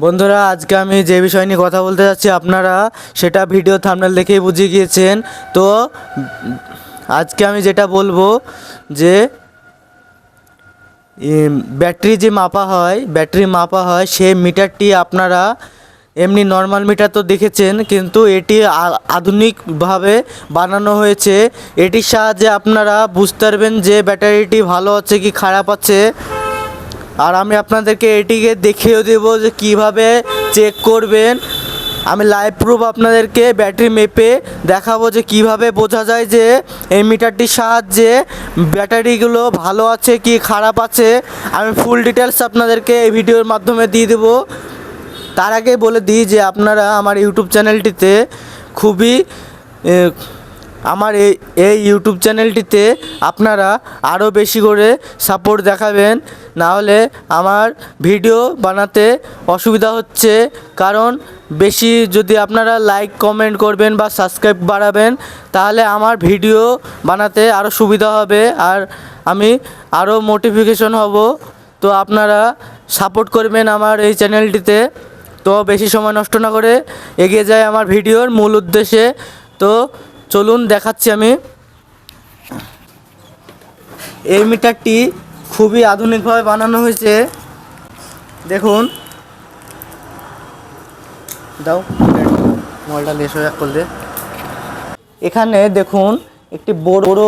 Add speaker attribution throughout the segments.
Speaker 1: বন্ধুরা, আজকে আমি যে বিষয় নিয়ে কথা বলতে যাচ্ছি আপনারা সেটা ভিডিও থাম্বনেল দেখেই বুঝে গিয়েছেন। তো আজকে আমি যেটা বলবো যে ব্যাটারি মাপা হয় সেই মিটারটি আপনারা এমনি নর্মাল মিটার তো দেখেছেন, কিন্তু এটি আধুনিকভাবে বানানো হয়েছে। এটির সাহায্যে আপনারা বুঝতে পারবেন যে ব্যাটারিটি ভালো আছে কি খারাপ আছে। আর আমি আপনাদেরকে এটিকে দেখিয়ে দেবো যে কিভাবে চেক করবেন। আমি লাইভ প্রুফ আপনাদেরকে ব্যাটারি মেপে দেখাবো যে কিভাবে বোঝা যায় যে এই মিটারটির সাহায্যে ব্যাটারিগুলো ভালো আছে কি খারাপ আছে। আমি ফুল ডিটেলস আপনাদেরকে এই ভিডিওর মাধ্যমে দিয়ে দেবো। তার আগে বলে দিই যে আপনারা আমার ইউটিউব চ্যানেলটিতে খুবই আমার এই ইউটিউব চ্যানেলটিতে আপনারা আরও বেশি করে সাপোর্ট দেখাবেন, না হলে আমার ভিডিও বানাতে অসুবিধা হচ্ছে। কারণ বেশি যদি আপনারা লাইক কমেন্ট করবেন বা সাবস্ক্রাইব বাড়াবেন, তাহলে আমার ভিডিও বানাতে আরও সুবিধা হবে আর আমি আরও মোটিভেশন হব। তো আপনারা সাপোর্ট করবেন আমার এই চ্যানেলটিতে। তো বেশি সময় নষ্ট না করে এগিয়ে যায় আমার ভিডিওর মূল উদ্দেশ্যে। তো চলুন দেখাচ্ছি আমি। এই মিটারটি খুবই আধুনিকভাবে বানানো হয়েছে। দেখুন, দাও মোবাইলটা লেস হয়ে করলে। এখানে দেখুন একটি বড়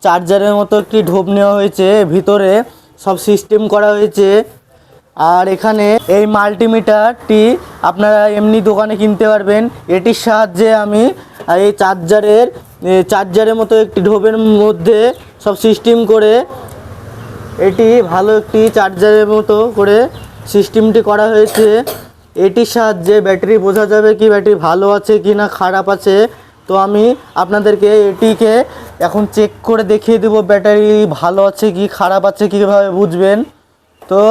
Speaker 1: চার্জারের মতো একটি ঢোপ নেওয়া হয়েছে, ভিতরে সব সিস্টেম করা হয়েছে। আর এখানে এই মাল্টিমিটারটি আপনারা এমনি দোকানে কিনতে পারবেন। এটির সাহায্যে আমি এই চার্জারের মতো একটি ঢোপের মধ্যে সব সিস্টেম করে, এটি ভালো একটি চার্জারের মতো করে সিস্টেমটি করা হয়েছে। এটির সাহায্যে ব্যাটারি বোঝা যাবে কি ব্যাটারি ভালো আছে কি না খারাপ আছে। তো আমি আপনাদেরকে এটিকে এখন চেক করে দেখিয়ে দেবো ব্যাটারি ভালো আছে কি খারাপ আছে কীভাবে বুঝবেন। তো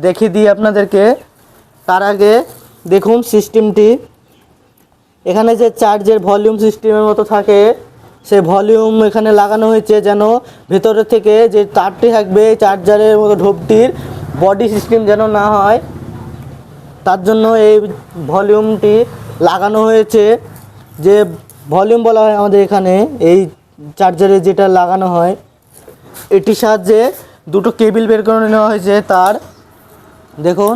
Speaker 1: দেখিয়ে দিই আপনাদেরকে। তার আগে দেখুন সিস্টেমটি। এখানে যে চার্জের ভলিউম সিস্টেমের মতো থাকে, সে ভলিউম এখানে লাগানো হয়েছে যেন ভেতরে থেকে যে তারটি থাকবে চার্জারের মতো ঢোপটির বডি সিস্টেম যেন না হয়, তার জন্য এই ভলিউমটি লাগানো হয়েছে। যে ভলিউম বলা হয় আমাদের এখানে এই চার্জারে যেটা লাগানো হয়, এটির সাহায্যে দুটো কেবিল বের করে নেওয়া হয়েছে। তার দেখুন,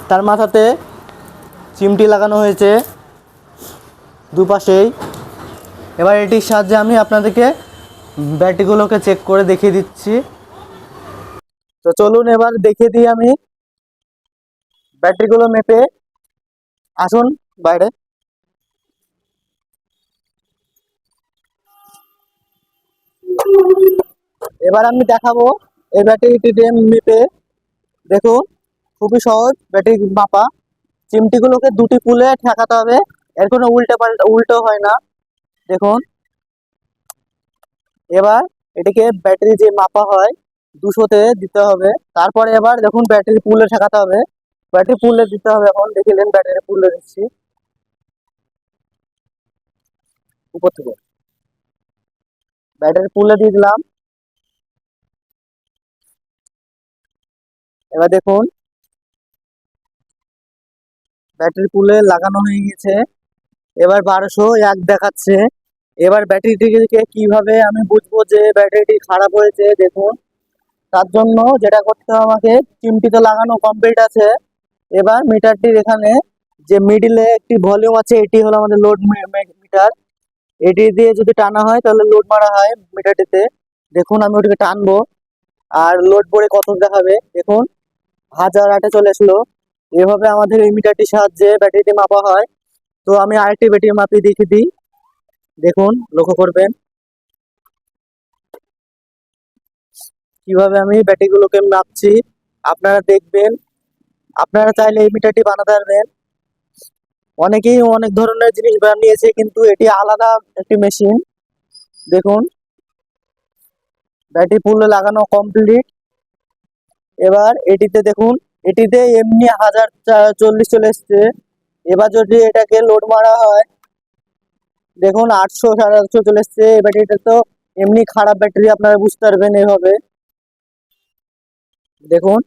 Speaker 1: তার মাথাতে চিমটি লাগানো হয়েছে দুপাশেই। এবার এটির সাহায্যে আমি আপনাদেরকে ব্যাটারিগুলোকে চেক করে দেখিয়ে দিচ্ছি। তো চলুন এবার দেখিয়ে দিই আমি ব্যাটারিগুলো মেপে। আসুন বাইরে। এবার আমি দেখাবো এই ব্যাটারিটি মেপে। দেখুন, খুবই সহজ ব্যাটারি মাপা। চিমটিগুলোকে দুটি পুলে ঠেকাতে হবে, এর কোনো উল্টো হয় না। দেখুন, এবার এটিকে ব্যাটারি যে মাপা হয় 200-তে দিতে হবে। তারপরে এবার দেখুন ব্যাটারি পুলে ঠেকাতে হবে, ব্যাটারি পুলে দিতে হবে। এখন দেখিলেন ব্যাটারি পুলে দিচ্ছি উপর থেকে, ব্যাটারি পুলে দিয়ে দিলাম। এবার দেখুন ব্যাটারি পুলে লাগানো হয়ে গেছে। এবার 1201 দেখাচ্ছে। এবার ব্যাটারিটিকে কিভাবে আমি বুঝবো যে ব্যাটারিটি খারাপ হয়েছে, দেখুন তার জন্য যেটা করতে হবে আমাকে, চিমটি তো লাগানো কমপ্লিট আছে। এবার মিটারটির এখানে যে মিডিলে একটি ভলিউম আছে, এটি হলো আমাদের লোড মিটার। এটি দিয়ে যদি টানা হয় তাহলে লোড মারা হয় মিটারটিতে। দেখুন আমি ওটিকে টানবো আর লোড পরে কত দেখাবে। দেখুন 1008-এ চলে আসলো। এভাবে আমাদের এই মিটারটির সাহায্যে ব্যাটারিটি মাপা হয়। তো আমি আরেকটি ব্যাটারি মাপিয়ে দেখিয়ে দিই। দেখুন, লক্ষ্য করবেন কিভাবে আমি ব্যাটারিগুলোকে মাপছি। আপনারা দেখবেন, আপনারা চাইলে এই মিটারটি বানাতে পারবেন। অনেকেই অনেক ধরনের জিনিস বানিয়েছে, কিন্তু এটি আলাদা একটি মেশিন। দেখুন ব্যাটারি ফুলে লাগানো কমপ্লিট। এবার এটিতে দেখুন, এটিতে এমনি 1040 চলে এসছে। এবার যদি এটাকে লোড মারা হয়, দেখুন 800 850 চলে এসছে। এই ব্যাটারিটা তো এমনি খারাপ ব্যাটারি, আপনারা বুঝতে পারবেন এভাবে। দেখুন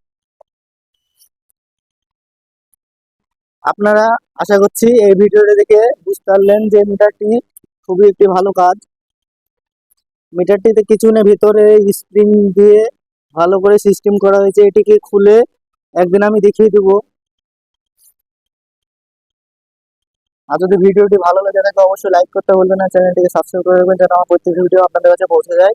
Speaker 1: আপনারা আশা করছি এই ভিডিওটা দেখে বুঝতে পারলেন যে মিটারটি খুবই একটি ভালো কাজ। মিটারটিতে কিছু না, ভিতরে স্প্রিং দিয়ে ভালো করে সিস্টেম করা হয়েছে। এটিকে খুলে একদিন আমি দেখিয়ে দেবো। আর যদি ভিডিওটি ভালো লাগে থাকে অবশ্যই লাইক করতে ভুলবেন না, চ্যানেলটিকে সাবস্ক্রাইব করে রাখবেন যেন আমার প্রত্যেক ভিডিও আপনাদের কাছে পৌঁছে যায়।